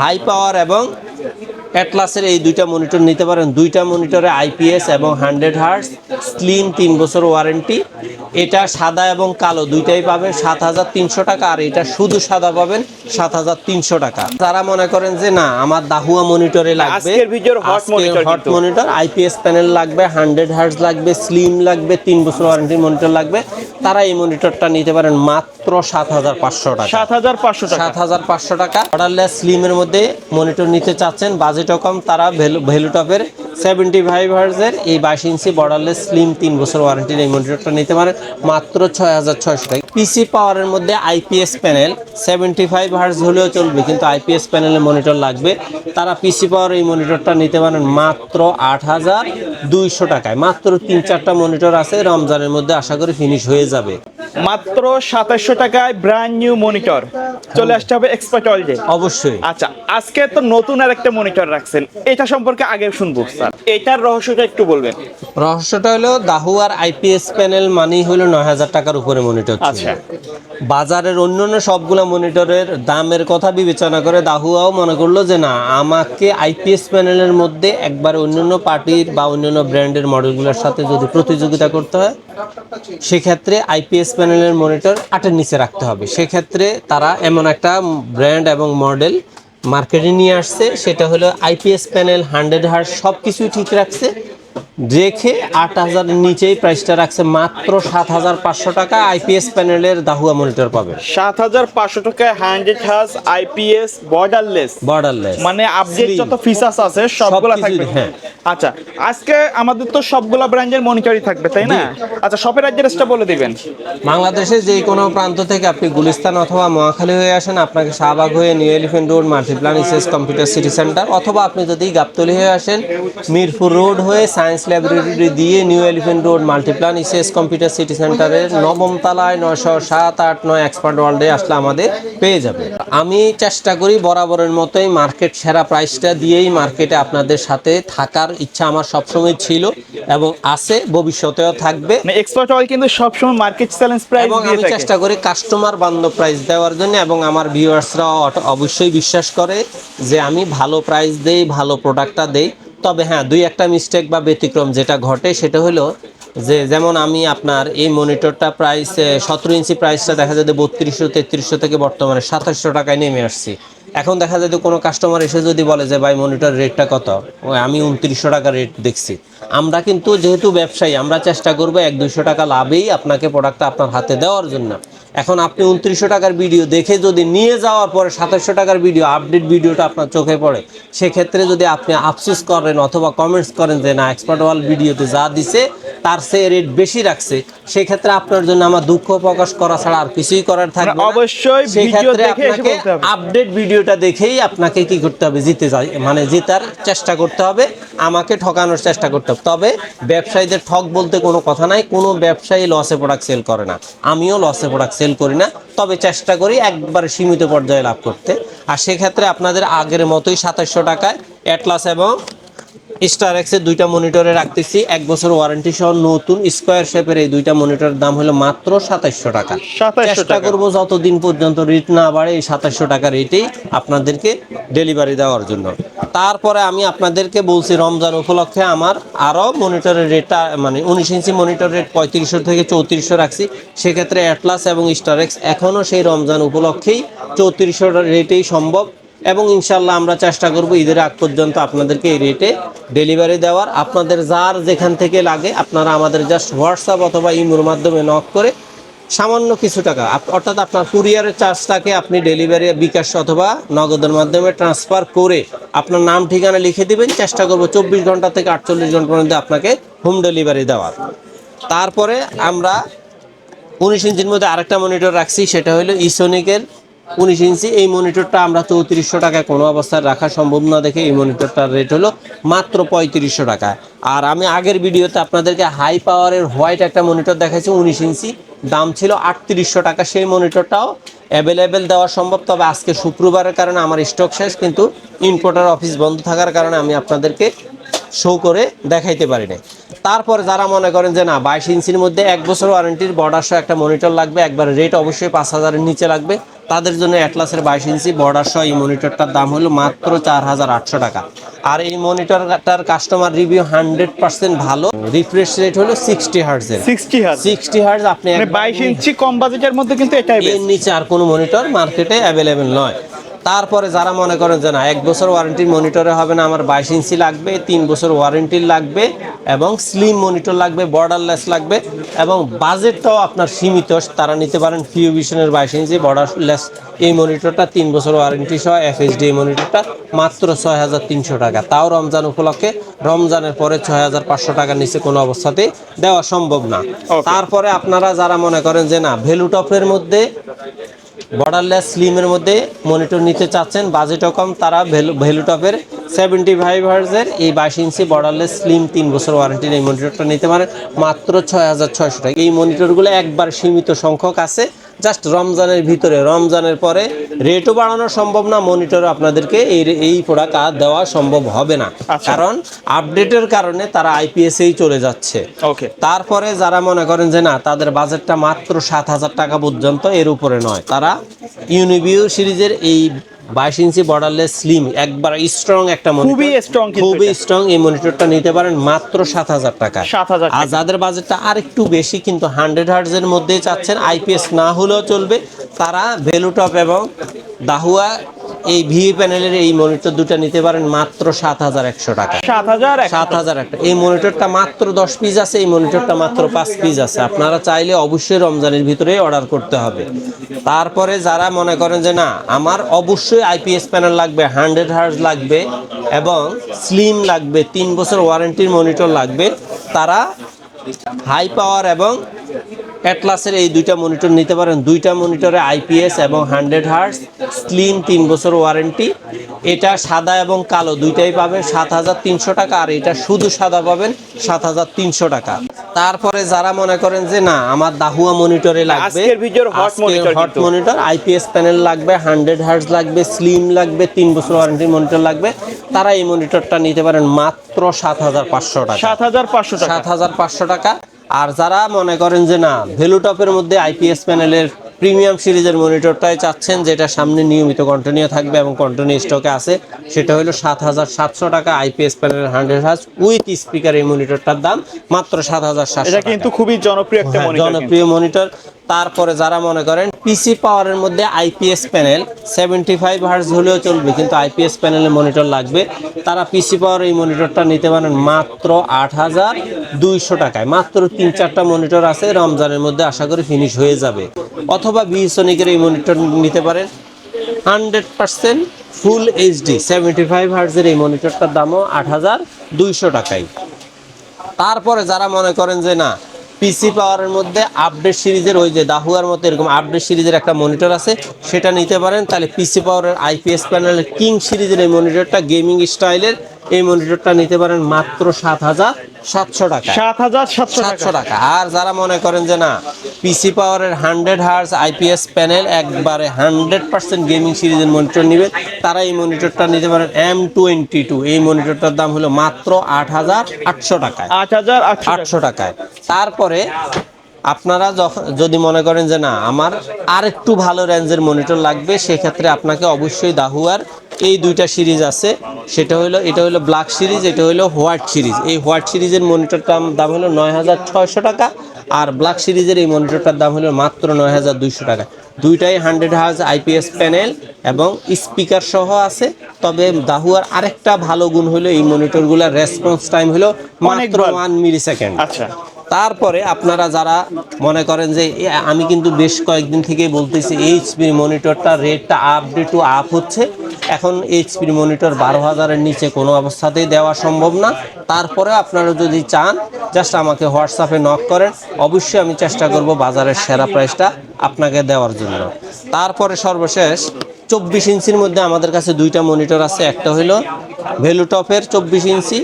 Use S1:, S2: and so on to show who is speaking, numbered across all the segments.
S1: High power এবং অ্যাটলাসের এই দুইটা মনিটর নিতে পারেন। দুইটা মনিটরে আইপিএস এবং 100 হার্টজ, স্লিম 3 বছর ওয়ারেন্টি। এটা সাদা এবং কালো দুইটাই পাবেন 7,300 টাকা, আর এটা শুধু সাদা পাবেন 7,300 টাকা। যারা মনে করেন যে না আমার দাহুয়া মনিটরে লাগবে,
S2: আজকের ভিডিওর হট
S1: মনিটর আইপিএস প্যানেল লাগবে, 100 হার্টজ লাগবে, স্লিম লাগবে, 3 বছর ওয়ারেন্টির মনিটর লাগবে, তারা এই মনিটরটা নিতে পারেন মাত্র 7,500 টাকা।
S2: 7,500 টাকা।
S1: 7,500 টাকা। অর্ডারলেস স্লিমের মধ্যে মনিটর নিতে চাচ্ছেন, বাজেটও কম, তারা ভ্যালুটপের 75 হার্টজের এই 22 ইঞ্চি বর্ডারলেস স্লিম 3 বছর ওয়ারেন্টির এই মনিটরটা নিতে পারেন মাত্র 6,600 টাকা। পিসি পাওয়ারের মধ্যে আইপিএস প্যানেল 75 হার্টজ হলেও চলবে, কিন্তু আইপিএস প্যানেলের মনিটর লাগবে, তারা পিসি পাওয়ার এই মনিটরটা নিতে পারেন মাত্র 8,200 টাকায়। মাত্র 3-4টা মনিটর আছে, রমজানের মধ্যে আশা করি ফিনিশ হয়ে যাবে।
S2: মাত্র 2700 টাকায় ব্র্যান্ড নিউ মনিটর চলে আসতে হবে এক্সপার্ট ওয়ার্ল্ডে।
S1: অবশ্যই।
S2: আচ্ছা, আজকে তো নতুন আর একটা মনিটর রাখছেন, এটা সম্পর্কে আগে শুনবো স্যার, এটার রহস্যটা একটু বলবেন।
S1: রহস্যটা হলো দাহুয়ার আইপিএস প্যানেল মানেই হলো 9,000 টাকার উপরে মনিটর।
S2: আচ্ছা,
S1: বাজারের অন্যান্য সবগুলো মনিটরের দামের কথা বিবেচনা করে দাহুয়াও মনে করলো যে না, আমাকে আইপিএস প্যানেলের মধ্যে একবার অন্যান্য পার্টির বা অন্যান্য ব্র্যান্ডের মডেলগুলোর সাথে যদি প্রতিযোগিতা করতে হয়, সেক্ষেত্রে আইপিএস প্যানেলের মনিটর 8-এর নিচে রাখতে হবে। সেক্ষেত্রে তারা এমন একটা ব্র্যান্ড এবং মডেল মার্কেটে নিয়ে আসছে, সেটা হলো আইপিএস প্যানেল 100 হার্টজ সব কিছুই ঠিক রাখছে, রেখে 8,000-এর নিচেই প্রাইসটা রাখছে মাত্র 7,500 টাকা। আইপিএস প্যানেলের দাহুয়া মনিটর পাবে
S2: 7,500 টাকায় 100 হার্জ আইপিএস বর্ডারলেস, মানে আপডেট যত ফিচার্স আছে সবগুলা থাকবে।
S1: হ্যাঁ।
S2: আচ্ছা, আজকে আমাদের তো সবগুলা ব্র্যান্ডের মনিটরই থাকবে, তাই না? আচ্ছা, শপের অ্যাড্রেসটা বলে দিবেন।
S1: বাংলাদেশে যে কোনো প্রান্ত থেকে আপনি গুলিস্তান অথবা মহাখালী হয়ে আসেন, আপনাকে শাহবাগ হয়ে new elephant road Multiplan ECS computer city centre, অথবা আপনি যদি গাবতলী হয়ে আসেন মিরপুর রোড হয়ে সায়েন্স ল্যাবরেটরি দিয়ে new elephant road Multiplan ECS computer city সেন্টারের 9ম তলায় 907, 8, 9 এক্সপার্ট ওয়ার্ল্ডে আসলে আমাদের পেয়ে যাবে। আমি চেষ্টা করি বরাবরের মতোই মার্কেট সেরা প্রাইসটা দিয়েই মার্কেটে আপনাদের সাথে থাকার ইচ্ছা আমার সবসময় ছিল এবং আছে, ভবিষ্যতেও থাকবে।
S2: এক্সপার্ট ওয়ার্ল্ড কিন্তু সবসময় মার্কেট চ্যালেঞ্জ প্রাইস
S1: এবং আমি চেষ্টা করি কাস্টমার বান্ধব প্রাইস দেওয়ার জন্য, এবং আমার ভিউয়ার্সরাও অবশ্যই বিশ্বাস করে যে আমি ভালো প্রাইস দেই, ভালো প্রোডাক্টটা দেই। তবে হ্যাঁ, 2-1টা মিস্টেক বা ব্যতিক্রম যেটা ঘটে সেটা হলো যে, যেমন আমি আপনার এই মনিটরটা প্রাইস 17 ইঞ্চি প্রাইসটা দেখা যায় 3200-3300 থেকে বর্তমানে 2700 টাকায় নেমে আসছি। এখন দেখা যায় কোনো কাস্টমার এসে যদি বলে যে ভাই মনিটর রেটটা কত, আমি 2900 টাকা রেট দেখছি। আমরা কিন্তু যেহেতু ব্যবসায়ী, আমরা চেষ্টা করবো 1-200 টাকা লাভেই আপনাকে প্রোডাক্টটা আপনার হাতে দেওয়ার জন্য। এখন আপনি 2900 টাকার ভিডিও দেখে যদি নিয়ে যাওয়ার পরে 2700 টাকার ভিডিও আপডেট ভিডিওটা আপনার চোখে পড়ে, সেক্ষেত্রে যদি আপনি আফসোস করেন অথবা কমেন্টস করেন যে না, এক্সপার্ট ওয়ার্ল্ড ভিডিওতে যা দিছে তার সে রেট বেশি রাখছে, সেক্ষেত্রে আপনার জন্য আমার দুঃখ প্রকাশ করা ছাড়া আর কিছুই করার থাকবে না।
S2: অবশ্যই
S1: সেক্ষেত্রে আপনাকে আপডেট ভিডিওটা দেখেই আপনাকে কি করতে হবে, জেতার চেষ্টা করতে হবে, আমাকে ঠকানোর চেষ্টা করতে হবে। তবে ব্যবসায়ীদের ঠক বলতে কোনো কথা নাই, কোনো ব্যবসায়ী লসে প্রোডাক্ট সেল করে না, আমিও লসে প্রোডাক্ট সেল করি না, তবে চেষ্টা করি একবারে সীমিত পর্যায়ে লাভ করতে। আর সেক্ষেত্রে আপনাদের আগের মতোই 2700 টাকায় অ্যাটলাস এবং স্টার এক্সের 2টা মনিটরে রাখতেছি 1 বছর ওয়ারেন্টি সহ। নতুন স্কোয়ার শেপের এই 2টা মনিটরের দাম হলো মাত্র 2700 টাকা। চেষ্টা করবো যতদিন পর্যন্ত রেট না বাড়ে এই 2700 টাকা রেটেই আপনাদেরকে ডেলিভারি দেওয়ার জন্য। তারপরে আমি আপনাদেরকে বলছি রমজান উপলক্ষে আমার আরও মনিটরের রেটটা, 19 ইঞ্চি মনিটর রেট 3500 থেকে 3400 রাখছি। সেক্ষেত্রে অ্যাটলাস এবং স্টার এক্স এখনও সেই রমজান উপলক্ষেই 3400 রেটেই সম্ভব, এবং ইনশাল্লাহ আমরা চেষ্টা করব ঈদের আগ পর্যন্ত আপনাদেরকে এই রেটে ডেলিভারি দেওয়ার। আপনাদের যার যেখান থেকে লাগে আপনারা আমাদের জাস্ট হোয়াটসঅ্যাপ অথবা ইমোর মাধ্যমে নক করে সামান্য কিছু টাকা, অর্থাৎ আপনার কুরিয়ারের চার্জটাকে আপনি ডেলিভারি বিকাশ অথবা নগদের মাধ্যমে ট্রান্সফার করে আপনার নাম ঠিকানা লিখে দিবেন। চেষ্টা করব 24 ঘন্টা থেকে 48 ঘন্টা পর্যন্ত আপনাকে হোম ডেলিভারি দেওয়ার। তারপরে আমরা 19 ইঞ্চির মধ্যে আরেকটা মনিটর রাখছি, সেটা হলো ইসোনিকের 19 ইঞ্চি। এই মনিটরটা আমরা 3400 টাকায় কোনো অবস্থায় রাখা সম্ভব না দেখে এই মনিটরটার রেট হলো মাত্র 3500 টাকা। আর আমি আগের ভিডিওতে আপনাদেরকে হাই পাওয়ারের হোয়াইট একটা মনিটর দেখাচ্ছি 19 ইঞ্চি, দাম ছিল 3800 টাকা। সেই মনিটরটাও অ্যাভেলেবেল দেওয়া সম্ভব, তবে আজকে শুক্রবারের কারণে আমার স্টক শেষ, কিন্তু ইম্পোর্টার অফিস বন্ধ থাকার কারণে আমি আপনাদেরকে শো করে দেখাইতে পারি না। তারপর যারা মনে করেন যে না 22 ইঞ্চির মধ্যে 1 বছর ওয়ারেন্টির বর্ডার সহ একটা মনিটর লাগবে, একবার রেট অবশ্যই 5000-এর নিচে লাগবে, তাদের জন্য অ্যাটলাসের 22 ইঞ্চি বর্ডার সহ এই মনিটরটার দাম হলো মাত্র 4800 টাকা। আর এই মনিটরটার কাস্টমার রিভিউ 100% ভালো। রিফ্রেশ রেট হলো 60 হার্টজের। 60 হার্টজ আপনি
S2: 22 ইঞ্চি কম বাজেটের মধ্যে কিন্তু এটাই
S1: এর নিচে আর কোনো মনিটর মার্কেটে অ্যাভেলেবেল নয়। তারপরে যারা মনে করেন যে না 1 বছর ওয়ারেন্টির মনিটরে হবে না, আমার 22 ইঞ্চি লাগবে, 3 বছর ওয়ারেন্টির লাগবে এবং স্লিম মনিটর লাগবে, বর্ডারলেস লাগবে এবং বাজেটটাও আপনার সীমিত, তারা নিতে পারেন ফিউভিশনের 22 ইঞ্চি বর্ডারলেস এই মনিটরটা 3 বছর ওয়ারেন্টি সহ এফএইচডি মনিটরটা মাত্র 6300 টাকা। তাও রমজান উপলক্ষে, রমজানের পরে 6500 টাকার নিচে কোনো অবস্থাতেই দেওয়া সম্ভব না। তারপরে আপনারা যারা মনে করেন যে না ভ্যালুটপের মধ্যে বর্ডারলেস স্লিমের মধ্যে মনিটর নিতে চাচ্ছেন, বাজেটও কম, তারা ভ্যালুটপের 75 হার্টজের এই 22 ইঞ্চি বর্ডারলেস স্লিম 3 বছর ওয়ারেন্টির এই মনিটরটা নিতে পারেন মাত্র 6600 টাকা। এই মনিটরগুলো একবার সীমিত সংখ্যক আছে, জাস্ট রমজানের ভিতরে, রমজানের পরে রেটও বাড়ানো সম্ভব না, মনিটরও আপনাদেরকে এই প্রোডাক্ট আর দেওয়া সম্ভব হবে না, কারণ আপডেটের কারণে তারা আইপিএসেই চলে যাচ্ছে।
S2: ওকে,
S1: তারপরে যারা মনে করেন যে না তাদের বাজেটটা মাত্র 7000 টাকা পর্যন্ত, এর উপরে নয়, তারা ইউনিভিউ সিরিজের এই 22 ইঞ্চি বর্ডারলেস স্লিম একবার স্ট্রং একটা মনিটর, খুবই স্ট্রং এই মনিটরটা নিতে পারেন মাত্র 7000 টাকা। আর যাদের বাজেটটা আর একটু বেশি কিন্তু 100 হার্টজের মধ্যেই চাচ্ছেন, আইপিএস না হলেও চলবে, তারা ভ্যালুটপ এবং দাহুয়া এই ভিএ প্যানেলের এই মনিটর দুটো নিতে পারেন মাত্র 7100 টাকা। 7100। এই মনিটরটা মাত্র 10 পিস আছে, এই মনিটরটা মাত্র 5 পিস আছে। আপনারা চাইলে অবশ্যই রমজানের ভিতরে অর্ডার করতে হবে। তারপরে যারা মনে করেন যে না আমার অবশ্যই আইপিএস প্যানেল লাগবে, 100 হার্টজ লাগবে এবং স্লিম লাগবে, 3 বছর ওয়ারেন্টির মনিটর লাগবে, তারা হাই পাওয়ার এবং অ্যাটলাসের এই দুইটা মনিটর নিতে পারেন। দুইটা মনিটরে আইপিএস এবং 100 হার্টজ স্লিম 3 বছর ওয়ারেন্টি। এটা সাদা এবং কালো দুইটাই পাবেন 7300 টাকা, আর এটা শুধু সাদা পাবেন 7300 টাকা। তারপরে যারা মনে করেন যে না আমার দাহুয়া মনিটরে লাগবে, হট মনিটর, আইপিএস প্যানেল লাগবে, 100 হার্টজ লাগবে, স্লিম লাগবে, 3 বছর ওয়ারেন্টির মনিটর লাগবে, তারা এই মনিটরটা নিতে পারেন মাত্র 7500 টাকা। 7500 টাকা। আর যারা মনে করেন যে না ভ্যালুটপের মধ্যে আইপিএস প্যানেলের প্রিমিয়াম সিরিজের মনিটরটাই চাচ্ছেন, যেটা সামনে নিয়মিত কন্টিনিউ থাকবে এবং কন্টিনিউ স্টকে আছে, সেটা হলো 7700 টাকা। আইপিএস প্যানেলের 100 হার্টজ উইথ স্পিকার এই মনিটরটার দাম মাত্র 7700।
S2: এটা কিন্তু খুবই জনপ্রিয় একটা মনিটর,
S1: জনপ্রিয় মনিটর। তারপরে যারা মনে করেন পিসি পাওয়ারের মধ্যে আইপিএস প্যানেল 75 হার্টজ হলেও চলবে কিন্তু আইপিএস প্যানেলের মনিটর লাগবে, তারা পিসি পাওয়ার এই মনিটরটা নিতে পারেন মাত্র 8200 টাকায়। মাত্র 3-4টা মনিটর আছে, রমজানের মধ্যে আশা করি ফিনিশ হয়ে যাবে। অথবা ভিসনিকের এই মনিটর নিতে পারেন 100% ফুল এইচডি 75 হার্টজের এই মনিটরটার দামও 8200 টাকায়। তারপরে যারা মনে করেন যে না পিসি পাওয়ারের মধ্যে আপডেট সিরিজের ওই যে দাহুয়ার মতো এরকম আপডেট সিরিজের একটা মনিটর আছে, সেটা নিতে পারেন, তাহলে পিসি পাওয়ারের আইপিএস প্যানেলের কিং সিরিজের এই মনিটরটা গেমিং স্টাইলের এই মনিটরটা নিতে পারেন মাত্র 7700 টাকা। 7700 টাকা। আর যারা মনে করেন যে না পিসি পাওয়ারের 100 হার্টজ আইপিএস প্যানেল একবারে 100% গেমিং সিরিজের মনিটর নেবেন, তারা এই মনিটরটা নিতে পারেন M22। এই মনিটরটার দাম হলো মাত্র 8800 টাকায়। 8800 টাকায়। তারপরে আপনারা যদি মনে করেন যে না আমার আর একটু ভালো রেঞ্জের মনিটর লাগবে, সেক্ষেত্রে আপনাকে অবশ্যই দাহুয়ার এই দুইটা সিরিজ আছে, সেটা হলো এটা হলো ব্ল্যাক সিরিজ, এটা হলো হোয়াইট সিরিজ। এই হোয়াইট সিরিজের মনিটরটার দাম হলো 9600 টাকা, আর ব্ল্যাক সিরিজের এই মনিটরটার দাম হলো মাত্র 9200 টাকা। দুইটাই 100 হার্টজ আইপিএস প্যানেল এবং স্পিকার সহ আছে। তবে দাহুয়ার আরেকটা ভালো গুণ হলো এই মনিটরগুলোর রেসপন্স টাইম হলো মাত্র 1 মিলি সেকেন্ড।
S2: আচ্ছা,
S1: তারপরে আপনারা যারা মনে করেন যে আমি কিন্তু বেশ কয়েকদিন থেকেই বলতেছি এইচপির মনিটরটা রেটটা আপডেট টু আপ হচ্ছে, এখন এইচপির মনিটর 12000-এর নিচে কোনো অবস্থাতেই দেওয়া সম্ভব না। তারপরে আপনারা যদি চান জাস্ট আমাকে হোয়াটসঅ্যাপে নক করেন, অবশ্যই আমি চেষ্টা করব বাজারের সেরা প্রাইসটা আপনাকে দেওয়ার জন্য। তারপরে সর্বশেষ 24 ইঞ্চির মধ্যে আমাদের কাছে দুইটা মনিটর আছে, একটা হলো ভ্যালুটপের 24 ইঞ্চি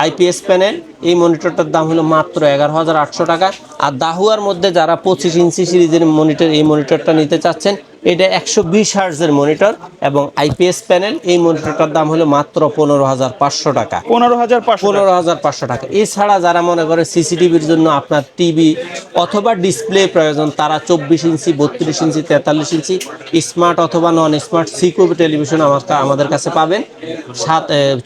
S1: আইপিএস প্যানেল, এই মনিটরটার দাম হলো মাত্র 11800 টাকা। আর দাহুয়ার মধ্যে যারা 25 ইঞ্চি সিরিজের মনিটর এই মনিটরটা নিতে চাচ্ছেন, এটা 120 হার্টজের মনিটর এবং আইপিএস প্যানেল। এই মনিটরটার দাম হলো মাত্র 15,500 টাকা। 15,500 টাকা। এছাড়া যারা মনে করে সিসিটিভির জন্য আপনার টিভি অথবা ডিসপ্লে প্রয়োজন, তারা 24 ইঞ্চি, 32 ইঞ্চি, 43 ইঞ্চি স্মার্ট অথবা নন স্মার্ট সিকিউর টেলিভিশন আমাদের কাছে পাবেন।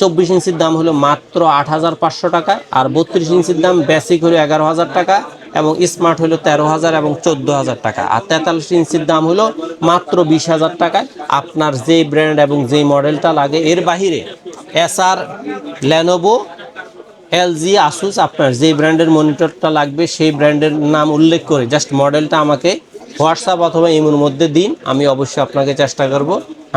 S1: 24 ইঞ্চির দাম হলো মাত্র 8,500 টাকা, আর 32 ইঞ্চির দাম বেসিক হলো 11,000 টাকা এবং স্মার্ট হলো 13,000 এবং 14,000 টাকা, আর 43 ইঞ্চির দাম হলো মাত্র 20,000 টাকায়। আপনার যে ব্র্যান্ড এবং যে মডেলটা লাগে, এর বাহিরে এসআর, লেনোভো, এলজি, আসুস, আপনার যে ব্র্যান্ডের মনিটরটা লাগবে সেই ব্র্যান্ডের নাম উল্লেখ করে জাস্ট মডেলটা আমাকে হোয়াটসঅ্যাপ অথবা ইমোর মধ্যে দিন। আমি অবশ্যই আপনাকে চেষ্টা করব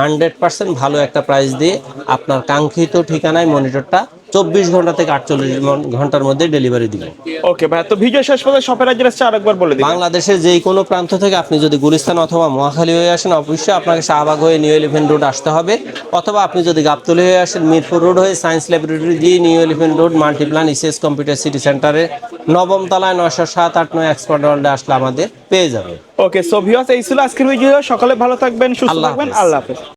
S1: 100% ভালো একটা প্রাইস দিয়ে আপনার কাঙ্ক্ষিত ঠিকানায় মনিটরটা 24 ঘন্টা থেকে 48 ঘন্টার মধ্যে ডেলিভারি দিব।
S2: ওকে ভাই, তো ভিডিও শেষ পর্যন্ত শপের অ্যাড্রেসটা আরেকবার বলে দিন।
S1: বাংলাদেশের যে কোনো প্রান্ত থেকে আপনি যদি গুলিস্তান অথবা মহাখালী হয়ে আসেন, অবশ্যই আপনাকে শাহবাগ হয়ে নিউ এলিফ্যান্ট রোড আসতে হবে, অথবা আপনি যদি গাবতলী হয়ে আসেন, মিরপুর রোড হয়ে সায়েন্স ল্যাবরেটরি দিয়ে new elephant road Multiplan ECS computer city সেন্টারে 9ম তলায় 907-8-9 এক্সপার্ট ওয়ার্ল্ডে আসলে আমাদের পেয়ে যাবে।
S2: ওকে, সো ভিউয়ার্স, এই ছিল আজকের ভিডিও। সকালে ভালো থাকবেন, সুস্থ থাকবেন, আল্লাহ হাফেজ।